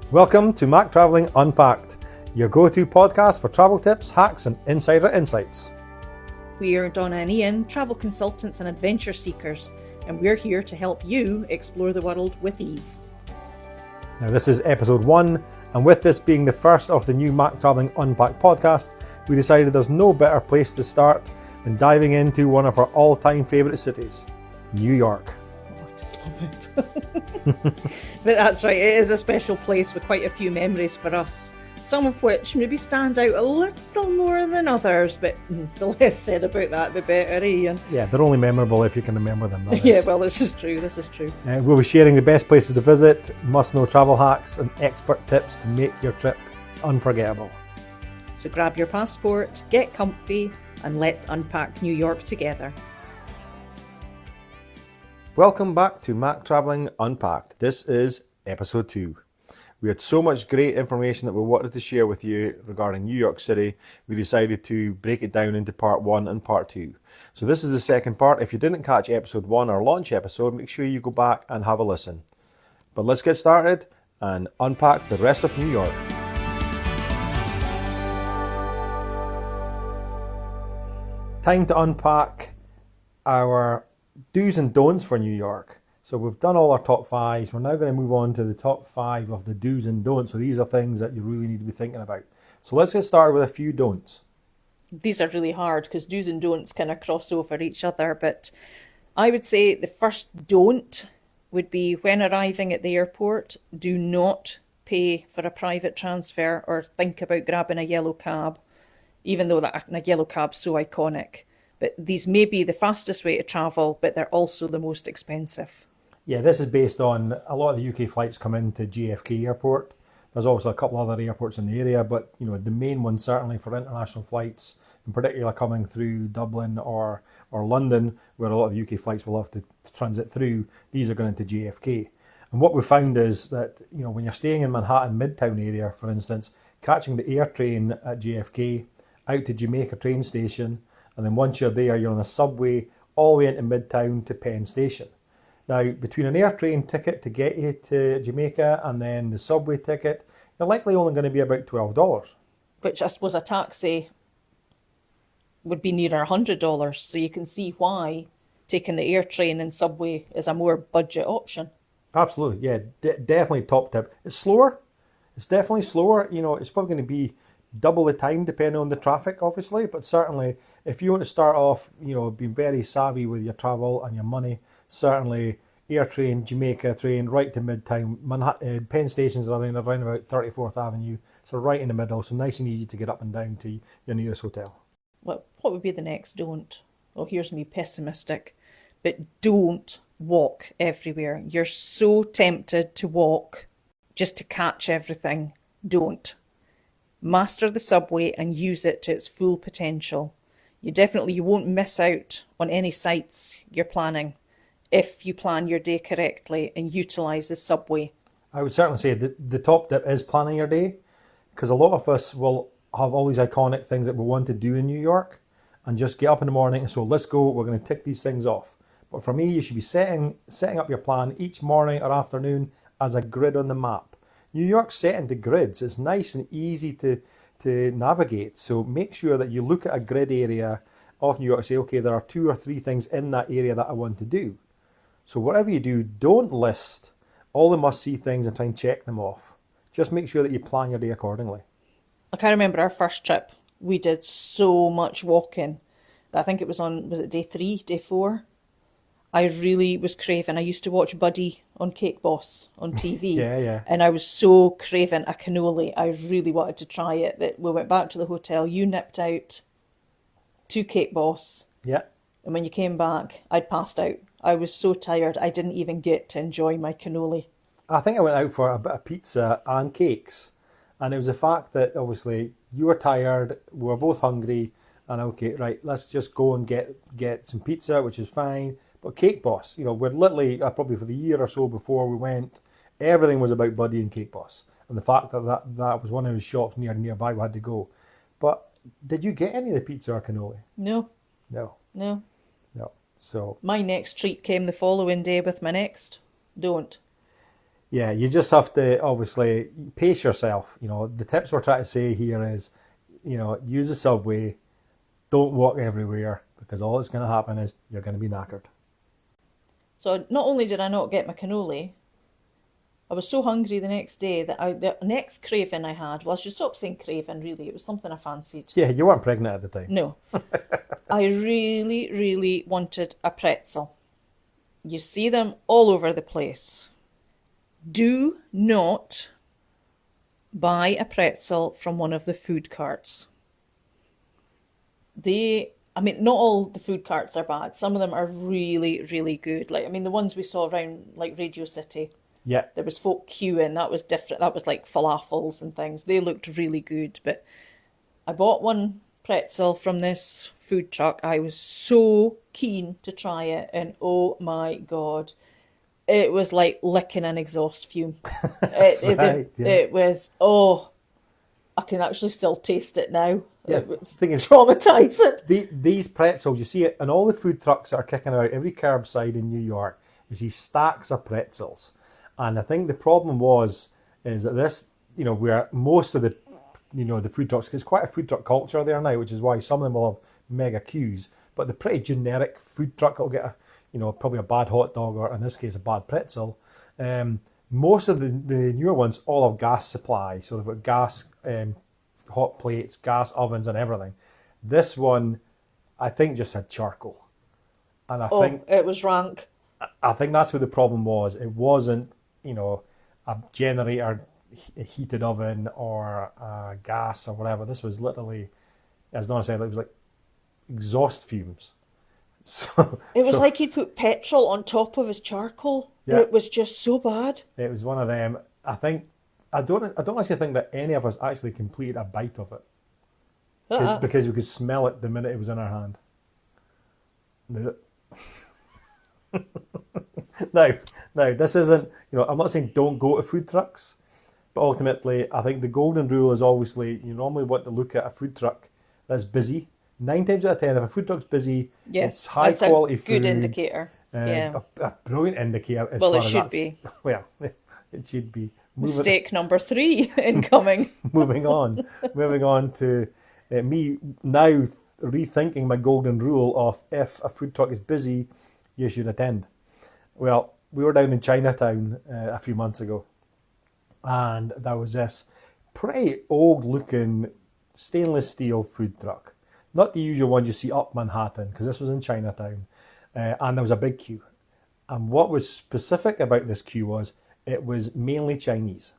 Welcome to MacTravelling UNPACKED, your go-to podcast for travel tips, hacks and insider insights. We are Donna and Ian, travel consultants and adventure seekers, and we're here to help you explore the world with ease. Now this is episode 1, and with this being the first of the new MacTravelling Unpacked podcast, we decided there's no better place to start than diving into one of our all-time favourite cities, New York. I just love it. But that's right, it is a special place with quite a few memories for us, some of which maybe stand out a little more than others, but the less said about that the better, Ian. Yeah, they're only memorable if you can remember them. Yeah, well, this is true. We'll be sharing the best places to visit, must-know travel hacks and expert tips to make your trip unforgettable. So grab your passport, get comfy, and let's unpack New York together. Welcome back to MacTravelling Unpacked. This is episode 2. We had so much great information that we wanted to share with you regarding New York City, we decided to break it down into part 1 and part 2. So this is the second part. If you didn't catch episode 1, our launch episode, make sure you go back and have a listen. But let's get started and unpack the rest of New York. Time to unpack our do's and don'ts for New York. So we've done all our top 5s. We're now going to move on to the top 5 of the do's and don'ts. So these are things that you really need to be thinking about. So let's get started with a few don'ts. These are really hard because do's and don'ts kind of cross over each other. But I would say the first don't would be when arriving at the airport, do not pay for a private transfer or think about grabbing a yellow cab, even though a yellow cab's so iconic. But these may be the fastest way to travel, but they're also the most expensive. Yeah, this is based on a lot of the UK flights come into JFK Airport. There's obviously a couple other airports in the area, but the main one certainly for international flights, in particular coming through Dublin or London, where a lot of the UK flights will have to transit through, these are going into JFK. And what we found is that when you're staying in Manhattan Midtown area, for instance, catching the air train at JFK out to Jamaica train station, and then once you're there, you're on a subway all the way into Midtown to Penn Station. Now, between an air train ticket to get you to Jamaica and then the subway ticket, you're likely only going to be about $12. Which I suppose a taxi would be nearer $100. So you can see why taking the air train and subway is a more budget option. Absolutely, yeah, definitely top tip. It's slower. It's definitely slower. It's probably going to be double the time depending on the traffic, obviously, but certainly if you want to start off being very savvy with your travel and your money, certainly air train, Jamaica train right to Midtown. Manhattan Penn Stations are around about 34th Avenue, so right in the middle, so nice and easy to get up and down to your nearest hotel. Well, what would be the next don't? Well, here's me pessimistic, but don't walk everywhere. You're so tempted to walk just to catch everything. Don't. Master the subway and use it to its full potential. You won't miss out on any sights you're planning if you plan your day correctly and utilise the subway. I would certainly say that the top tip is planning your day, because a lot of us will have all these iconic things that we want to do in New York and just get up in the morning and so let's go, we're going to tick these things off. But for me, you should be setting up your plan each morning or afternoon as a grid on the map. New York's set into grids. It's nice and easy to navigate. So make sure that you look at a grid area of New York and say, okay, there are 2 or 3 things in that area that I want to do. So whatever you do, don't list all the must-see things and try and check them off. Just make sure that you plan your day accordingly. I can remember our first trip. We did so much walking. I think it was it day 3, day 4? I really was craving. I used to watch Buddy on Cake Boss on TV. Yeah. And I was so craving a cannoli. I really wanted to try it that we went back to the hotel. You nipped out to Cake Boss. Yeah. And when you came back, I'd passed out. I was so tired, I didn't even get to enjoy my cannoli. I think I went out for a bit of pizza and cakes. And it was the fact that obviously you were tired, we were both hungry. And okay, right, let's just go and get some pizza, which is fine. But Cake Boss, we're literally, probably for the year or so before we went, everything was about Buddy and Cake Boss. And the fact that was one of his shops nearby we had to go. But did you get any of the pizza or cannoli? No. So my next treat came the following day with my next don't. Yeah, you just have to obviously pace yourself. The tips we're trying to say here is, use the subway, don't walk everywhere, because all that's going to happen is you're going to be knackered. So not only did I not get my cannoli, I was so hungry the next day that the next craving I had, well, I should stop saying craving, really. It was something I fancied. Yeah, you weren't pregnant at the time. No. I really, really wanted a pretzel. You see them all over the place. Do not buy a pretzel from one of the food carts. Not all the food carts are bad. Some of them are really, really good. The ones we saw around like Radio City. Yeah. There was folk queuing. That was different. That was like falafels and things. They looked really good. But I bought one pretzel from this food truck. I was so keen to try it. And oh my God, it was like licking an exhaust fume. It was, I can actually still taste it now. Yeah, it was traumatizing. These pretzels, you see it in all the food trucks that are kicking out every curbside in New York. You see stacks of pretzels. And I think the problem is that this, where most of the food trucks, because it's quite a food truck culture there now, which is why some of them will have mega queues, but the pretty generic food truck will get probably a bad hot dog, or in this case a bad pretzel. Most of the newer ones all have gas supply, so they've got gas hot plates, gas ovens and everything. This one, I think, just had charcoal. And I think it was rank. I think that's what the problem was. It wasn't, a generator, a heated oven, or gas or whatever. This was literally, as Donna said, it was like exhaust fumes. It was like he'd put petrol on top of his charcoal. Yeah. It was just so bad. It was one of them. I don't actually think that any of us actually completed a bite of it. Because we could smell it the minute it was in our hand. Now, this isn't, I'm not saying don't go to food trucks, but ultimately, I think the golden rule is obviously you normally want to look at a food truck that's busy. 9 times out of 10, if a food truck's busy, it's high quality food. Good indicator. A brilliant indicator. Well, it should be. Well, it should be. Mistake number 3 incoming. Moving on to me now rethinking my golden rule of if a food truck is busy, you should attend. Well, we were down in Chinatown a few months ago, and there was this pretty old-looking stainless steel food truck. Not the usual one you see up Manhattan, because this was in Chinatown, and there was a big queue. And what was specific about this queue was it was mainly Chinese.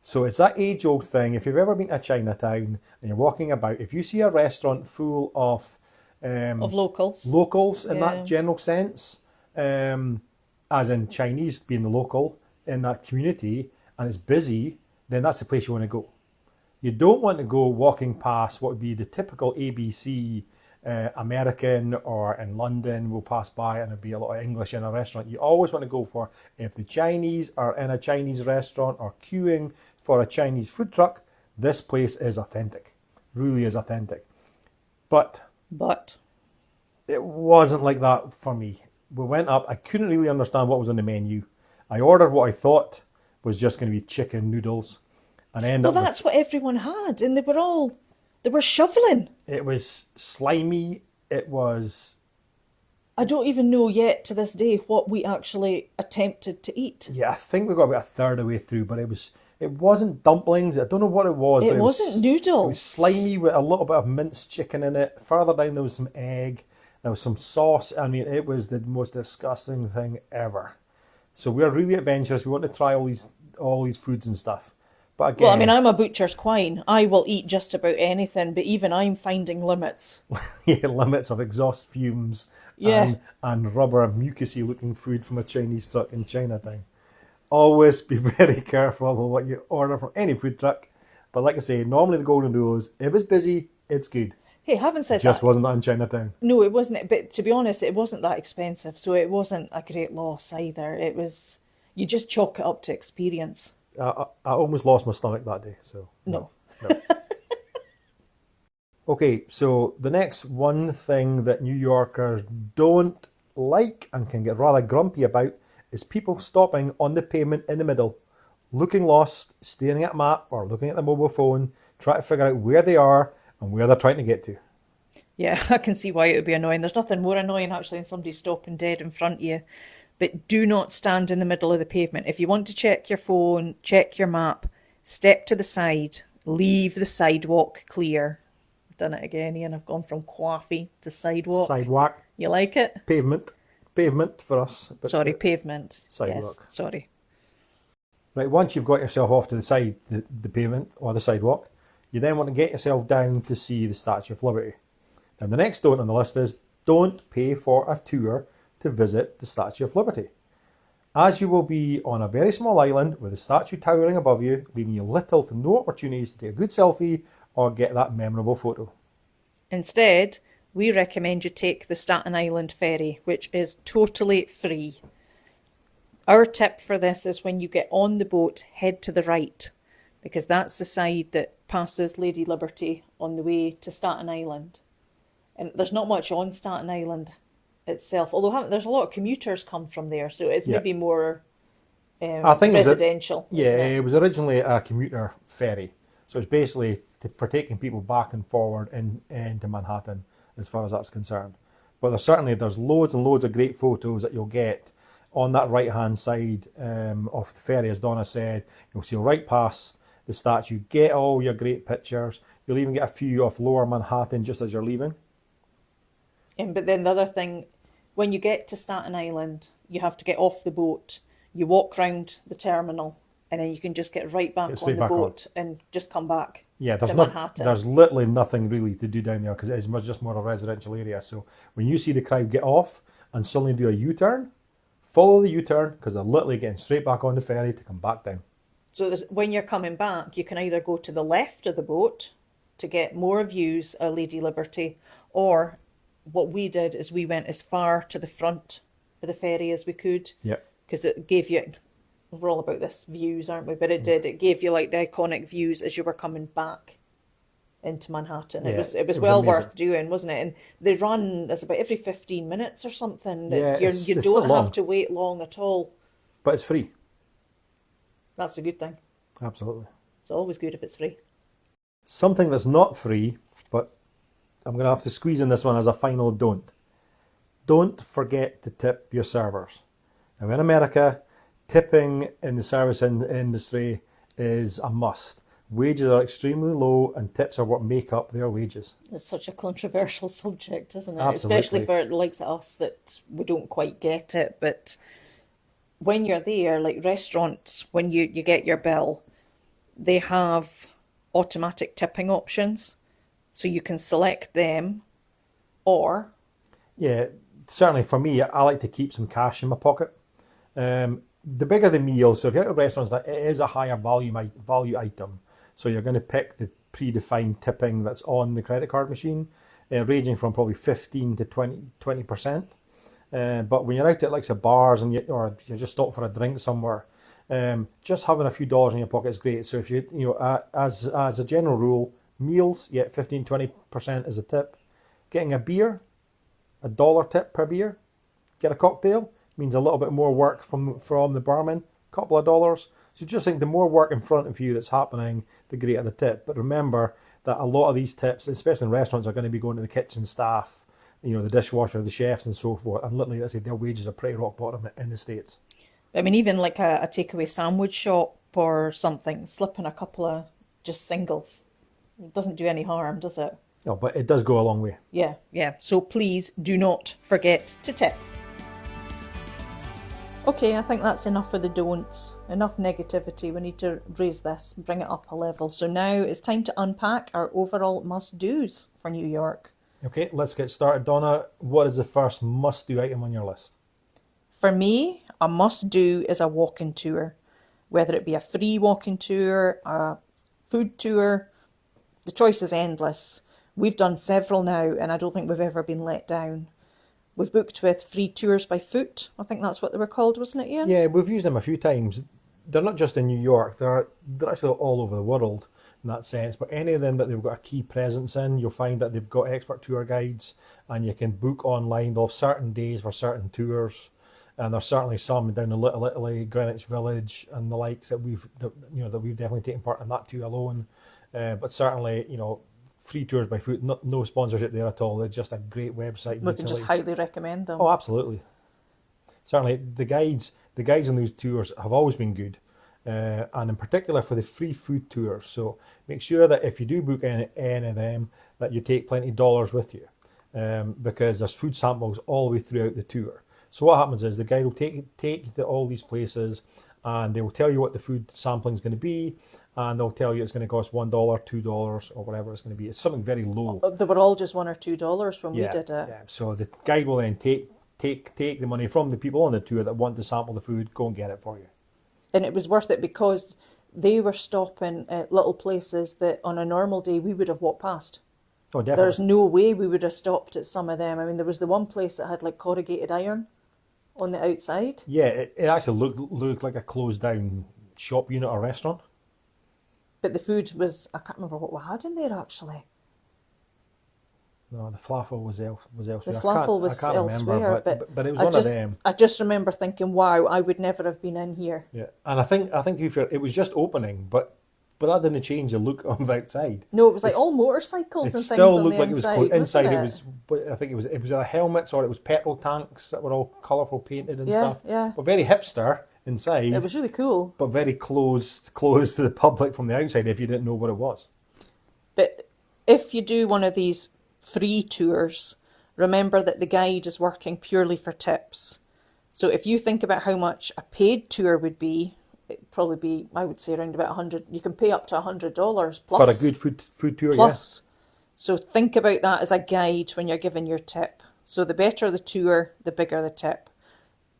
So it's that age-old thing. If you've ever been to Chinatown and you're walking about, if you see a restaurant full of locals in that general sense, as in Chinese being the local in that community, and it's busy, then that's the place you want to go. You don't want to go walking past what would be the typical ABC American, or in London we'll pass by and there'll be a lot of English in a restaurant. You always want to go for, if the Chinese are in a Chinese restaurant or queuing for a Chinese food truck, this place is authentic, really is authentic. But it wasn't like that for me. We went up, I couldn't really understand what was on the menu. I ordered what I thought was just going to be chicken noodles, and that's what everyone had, and they were shoveling. It was slimy. It was... I don't even know yet to this day what we actually attempted to eat. Yeah, I think we got about a third of the way through, but it wasn't dumplings. I don't know what it was. It wasn't noodles. It was slimy with a little bit of minced chicken in it. Further down there was some egg. There was some sauce. I mean, it was the most disgusting thing ever. So we are really adventurous. We want to try all these foods and stuff. But again, well, I'm a butcher's quine. I will eat just about anything, but even I'm finding limits. Yeah, limits of exhaust fumes and rubber, mucusy looking food from a Chinese truck in Chinatown. Always be very careful about what you order from any food truck. But like I say, normally the golden rule is, if it's busy, it's good. Hey, haven't said Just that. wasn't that in Chinatown. No, it wasn't. But to be honest, it wasn't that expensive, so it wasn't a great loss either. It was, you just chalk it up to experience. I almost lost my stomach that day, so... No. Okay, so the next one thing that New Yorkers don't like and can get rather grumpy about is people stopping on the pavement in the middle, looking lost, staring at a map or looking at the mobile phone, trying to figure out where they are and where they're trying to get to. Yeah, I can see why it would be annoying. There's nothing more annoying actually than somebody stopping dead in front of you. But do not stand in the middle of the pavement. If you want to check your phone, check your map, step to the side, leave the sidewalk clear. I've done it again, Ian. I've gone from coffee to sidewalk. Sidewalk. You like it? Pavement. Pavement for us. But Sorry, pavement. Sidewalk. Yes, sorry. Right, once you've got yourself off to the side, the pavement or the sidewalk, you then want to get yourself down to see the Statue of Liberty. And the next don't on the list is don't pay for a tour to visit the Statue of Liberty, as you will be on a very small island with the statue towering above you, leaving you little to no opportunities to take a good selfie or get that memorable photo. Instead, we recommend you take the Staten Island ferry, which is totally free. Our tip for this is when you get on the boat, head to the right, because that's the side that passes Lady Liberty on the way to Staten Island. And there's not much on Staten Island itself, although there's a lot of commuters come from there, so it's maybe more I think residential. It was originally a commuter ferry, so it's basically for taking people back and forward into Manhattan, as far as that's concerned. But there's loads and loads of great photos that you'll get on that right hand side of the ferry, as Donna said. You'll see right past the statue, get all your great pictures. You'll even get a few of lower Manhattan just as you're leaving. But then the other thing, when you get to Staten Island, you have to get off the boat. You walk round the terminal, and then you can just get right back on the boat and just come back. Yeah, there's literally nothing really to do down there because it's just more a residential area. So when you see the crowd get off and suddenly do a U-turn, follow the U-turn because they're literally getting straight back on the ferry to come back down. So when you're coming back, you can either go to the left of the boat to get more views of Lady Liberty, or what we did is we went as far to the front of the ferry as we could. Yep. Because it gave you, we're all about this views, aren't we? But it gave you like the iconic views as you were coming back into Manhattan. Yeah, it was well amazing. Worth doing, wasn't it? And they run, it's about every 15 minutes or something. Yeah, you don't have to wait long at all. But it's free. That's a good thing. Absolutely. It's always good if it's free. Something that's not free, but I'm going to have to squeeze in this one as a final don't. Don't forget to tip your servers. Now in America, tipping in the service industry is a must. Wages are extremely low and tips are what make up their wages. It's such a controversial subject, isn't it? Absolutely. Especially for the likes of us that we don't quite get it. But when you're there, like restaurants, when you get your bill, they have automatic tipping options. So you can select them, or... Yeah, certainly for me, I like to keep some cash in my pocket. The bigger the meal, so if you're at restaurants, that it is a higher value item. So you're going to pick the predefined tipping that's on the credit card machine, ranging from probably 15 to 20%. But when you're out at like some bars and or you just stop for a drink somewhere, just having a few dollars in your pocket is great. So if as a general rule, meals, 15-20% is a tip. Getting a beer, $1 tip per beer. Get a cocktail, means a little bit more work from the barman, a couple of dollars. So just think the more work in front of you that's happening, the greater the tip. But remember that a lot of these tips, especially in restaurants, are going to be going to the kitchen staff, the dishwasher, the chefs and so forth. And literally, let's say their wages are pretty rock bottom in the States. I mean, even like a takeaway sandwich shop or something, slipping a couple of just singles. It doesn't do any harm, does it? No, but it does go a long way. Yeah. So please do not forget to tip. Okay, I think that's enough for the don'ts. Enough negativity. We need to raise this, bring it up a level. So now it's time to unpack our overall must-dos for New York. Okay, let's get started. Donna, what is the first must-do item on your list? For me, a must-do is a walking tour. Whether it be a free walking tour, a food tour, the choice is endless. We've done several now, and I don't think we've ever been let down. We've booked with free tours by foot. I think that's what they were called, wasn't it, Ian? Yeah, we've used them a few times. They're not just in New York. They're actually all over the world in that sense. But any of them that they've got a key presence in, you'll find that they've got expert tour guides, and you can book online. They'll have certain days for certain tours. And there's certainly some down in Little Italy, Greenwich Village, and the likes that we've definitely taken part in that too alone. But certainly, free tours by foot, no sponsorship there at all. They're just a great website. We can just highly recommend them. Oh, absolutely. Certainly, the guides on those tours have always been good, and in particular for the free food tours. So make sure that if you do book any of them, that you take plenty of dollars with you, because there's food samples all the way throughout the tour. So what happens is the guide will take you to all these places, and they will tell you what the food sampling is going to be, and they'll tell you it's going to cost $1, $2, or whatever it's going to be. It's something very low. They were all just $1 or $2 when we did it. Yeah. So the guide will then take the money from the people on the tour that want to sample the food, go and get it for you. And it was worth it because they were stopping at little places that on a normal day we would have walked past. Oh, definitely. There's no way we would have stopped at some of them. I mean, there was the one place that had like corrugated iron on the outside. Yeah, it actually looked like a closed down shop unit or restaurant. But the food was, I can't remember what we had in there actually. No, the falafel was elsewhere. The falafel was I can't elsewhere, remember, but it was one of them. I just remember thinking, wow, I would never have been in here. Yeah, and I think to be fair, it was just opening, but that didn't change the look of the outside. No, it was like all motorcycles and things still on looked the like inside. It was inside. Wasn't It was, but I think it was either helmets or it was petrol tanks that were all colourful painted and stuff. Yeah. But very hipster inside. It was really cool. But very closed to the public from the outside if you didn't know what it was. But if you do one of these free tours, remember that the guide is working purely for tips. So if you think about how much a paid tour would be, it'd probably be, I would say, around about 100. You can pay up to $100 plus. For a good food tour, plus. So think about that as a guide when you're giving your tip. So the better the tour, the bigger the tip.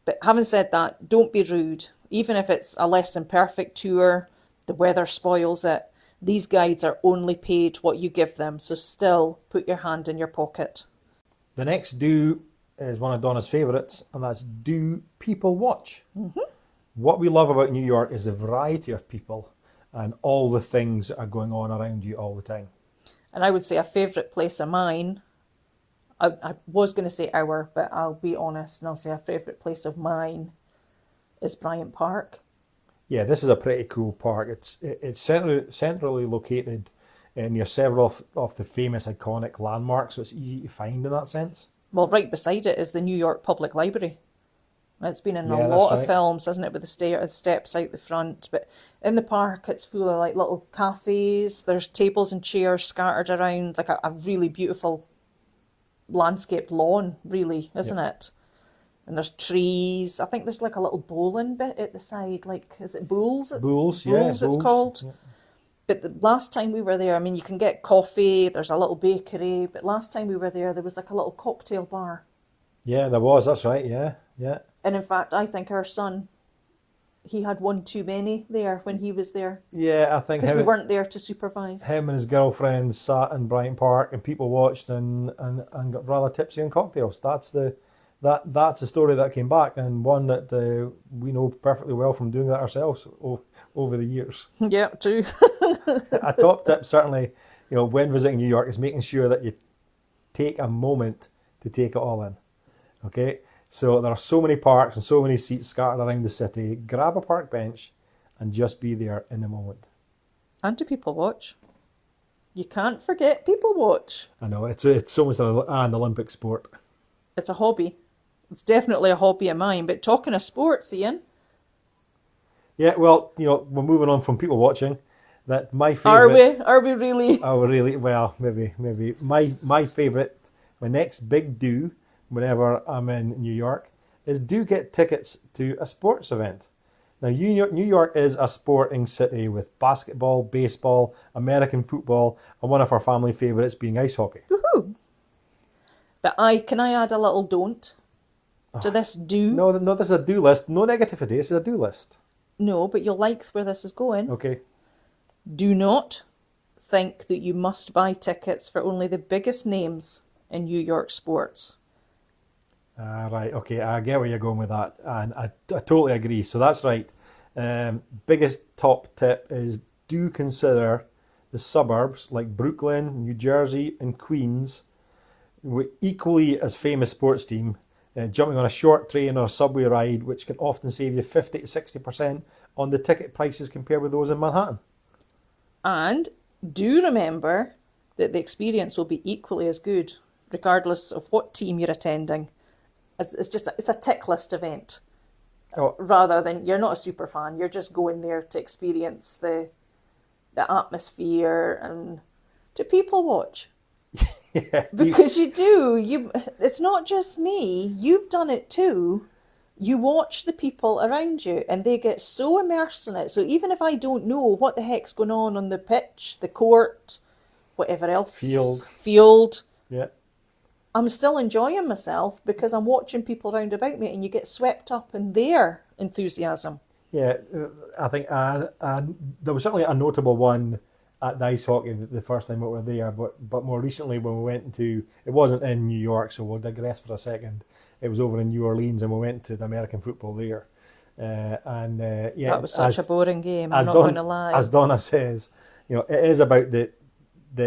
But having said that, don't be rude. Even if it's a less than perfect tour, the weather spoils it. These guides are only paid what you give them, so still put your hand in your pocket. The next do is one of Donna's favourites, and that's do people watch. Mm-hmm. What we love about New York is the variety of people and all the things that are going on around you all the time. And I would say a favourite place of mine, I was going to say our, but I'll be honest and I'll say a favourite place of mine is Bryant Park. Yeah, this is a pretty cool park. It's centrally located near several of the famous iconic landmarks, so it's easy to find in that sense. Well, right beside it is the New York Public Library. It's been in a lot of films, hasn't it, with the steps out the front. But in the park, it's full of like little cafes. There's tables and chairs scattered around, like a really beautiful landscaped lawn, really, isn't it? And there's trees. I think there's like a little bowling bit at the side. Like, is it Bowls? Bowls, Bowls, it's called. Yeah. But the last time we were there, I mean, you can get coffee. There's a little bakery. But last time we were there was like a little cocktail bar. Yeah, there was. That's right. Yeah. And in fact, I think our son, he had one too many there when he was there. Yeah, I think because we weren't there to supervise. Him and his girlfriend sat in Bryant Park and people watched and got rather tipsy on cocktails. That's the story that came back, and one that we know perfectly well from doing that ourselves over the years. Yeah, true. A top tip, certainly, when visiting New York, is making sure that you take a moment to take it all in. Okay? So there are so many parks and so many seats scattered around the city. Grab a park bench and just be there in the moment. And to people watch. You can't forget people watch. I know, it's almost an Olympic sport. It's a hobby. It's definitely a hobby of mine. But talking of sports, Ian. Yeah, well, we're moving on from people watching. That my favourite. Are we really? Oh, really? Well, maybe. My favourite, my next big do, whenever I'm in New York, is do get tickets to a sports event. Now, New York is a sporting city with basketball, baseball, American football, and one of our family favourites being ice hockey. Woohoo! But can I add a little don't to this do? No, this is a do list. No negativity, this is a do list. No, but you'll like where this is going. Okay. Do not think that you must buy tickets for only the biggest names in New York sports. Right, okay, I get where you're going with that, and I totally agree. So that's right. Biggest top tip is do consider the suburbs like Brooklyn, New Jersey, and Queens with equally as famous sports team jumping on a short train or a subway ride, which can often save you 50 to 60% on the ticket prices compared with those in Manhattan. And do remember that the experience will be equally as good, regardless of what team you're attending. It's a tick list event, rather than you're not a super fan. You're just going there to experience the atmosphere and to people watch. Yeah, because you do. It's not just me. You've done it too. You watch the people around you and they get so immersed in it. So even if I don't know what the heck's going on the pitch, the court, whatever else, field, yeah, I'm still enjoying myself because I'm watching people round about me, and you get swept up in their enthusiasm. Yeah, I think there was certainly a notable one at the ice hockey the first time we were there, but more recently when we went to, it wasn't in New York, so we'll digress for a second. It was over in New Orleans, and we went to the American football there. Yeah, that was such a boring game. I'm not going to lie. As Donna says, it is about the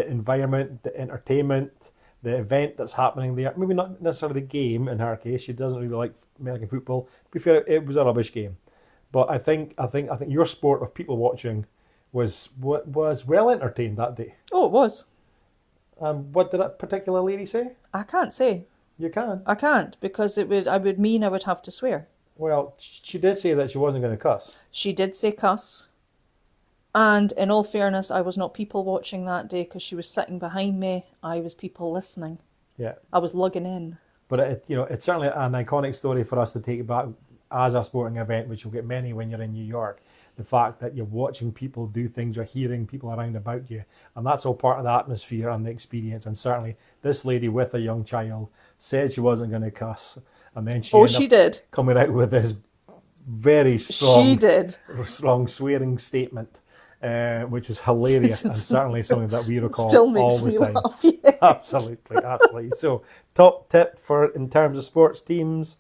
environment, the entertainment, the event that's happening there. Maybe not necessarily the game in her case. She doesn't really like American football. To be fair, it was a rubbish game. But I think your sport of people watching was well entertained that day. Oh, it was. What did that particular lady say? I can't say. You can. I can't, because I would mean I would have to swear. Well, she did say that she wasn't going to cuss. She did say cuss. And in all fairness, I was not people watching that day because she was sitting behind me. I was people listening. Yeah. I was lugging in. But it's certainly an iconic story for us to take back as a sporting event, which you'll get many when you're in New York. The fact that you're watching people do things, you're hearing people around about you, and that's all part of the atmosphere and the experience. And certainly this lady with a young child said she wasn't going to cuss, and then she did coming out with this very strong, she did. strong swearing statement, which was hilarious and certainly something that we recall Still makes all the me time. laugh, yes. Absolutely. So, top tip in terms of sports teams: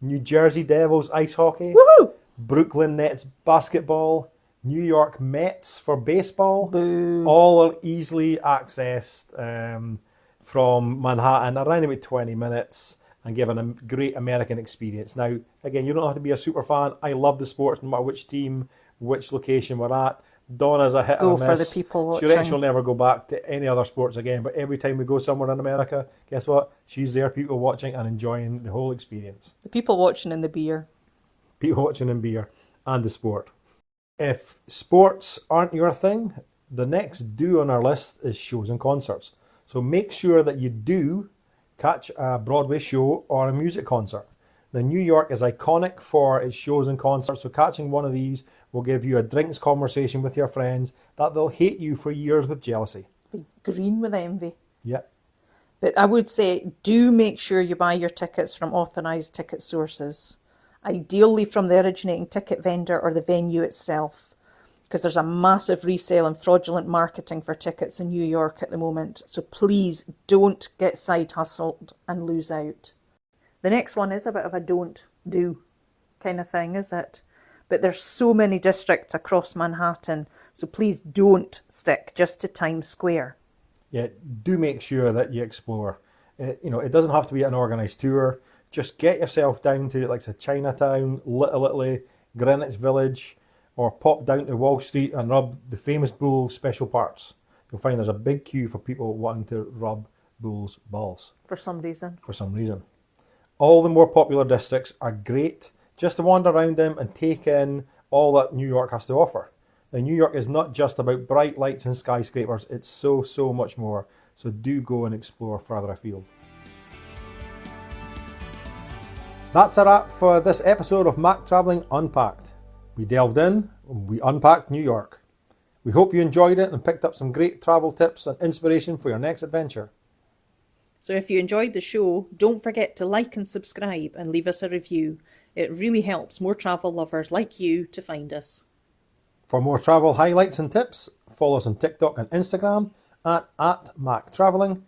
New Jersey Devils ice hockey. Woohoo! Brooklyn Nets basketball, New York Mets for baseball. Boo. All are easily accessed from Manhattan, around about 20 minutes, and given a great American experience. Now, again, you don't have to be a super fan. I love the sports, no matter which team, which location we're at. Donna's a hit or a miss. Go for the people watching. She'll never go back to any other sports again, but every time we go somewhere in America, guess what? She's there, people watching and enjoying the whole experience. The people watching and the beer. People watching and beer, and the sport. If sports aren't your thing, the next do on our list is shows and concerts. So make sure that you do catch a Broadway show or a music concert. Now, New York is iconic for its shows and concerts, so catching one of these will give you a drinks conversation with your friends that they'll hate you for years with jealousy. Be green with envy. Yeah. But I would say, do make sure you buy your tickets from authorised ticket sources. Ideally from the originating ticket vendor or the venue itself, because there's a massive resale and fraudulent marketing for tickets in New York at the moment. So please don't get side hustled and lose out. The next one is a bit of a don't do kind of thing, is it? But there's so many districts across Manhattan, so please don't stick just to Times Square. Yeah, do make sure that you explore. It doesn't have to be an organised tour. Just get yourself down to, like, say, Chinatown, Little Italy, Greenwich Village, or pop down to Wall Street and rub the famous Bull special parts. You'll find there's a big queue for people wanting to rub Bull's balls. For some reason. All the more popular districts are great just to wander around them and take in all that New York has to offer. Now, New York is not just about bright lights and skyscrapers, it's so much more. So do go and explore further afield. That's a wrap for this episode of MacTravelling Unpacked. We delved in, we unpacked New York. We hope you enjoyed it and picked up some great travel tips and inspiration for your next adventure. So if you enjoyed the show, don't forget to like and subscribe and leave us a review. It really helps more travel lovers like you to find us. For more travel highlights and tips, follow us on TikTok and Instagram at MacTravelling.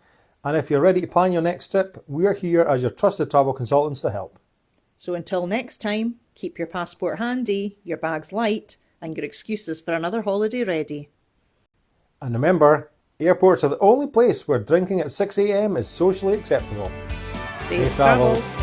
And if you're ready to plan your next trip, we're here as your trusted travel consultants to help. So until next time, keep your passport handy, your bags light, and your excuses for another holiday ready. And remember, airports are the only place where drinking at 6 a.m. is socially acceptable. Safe travels.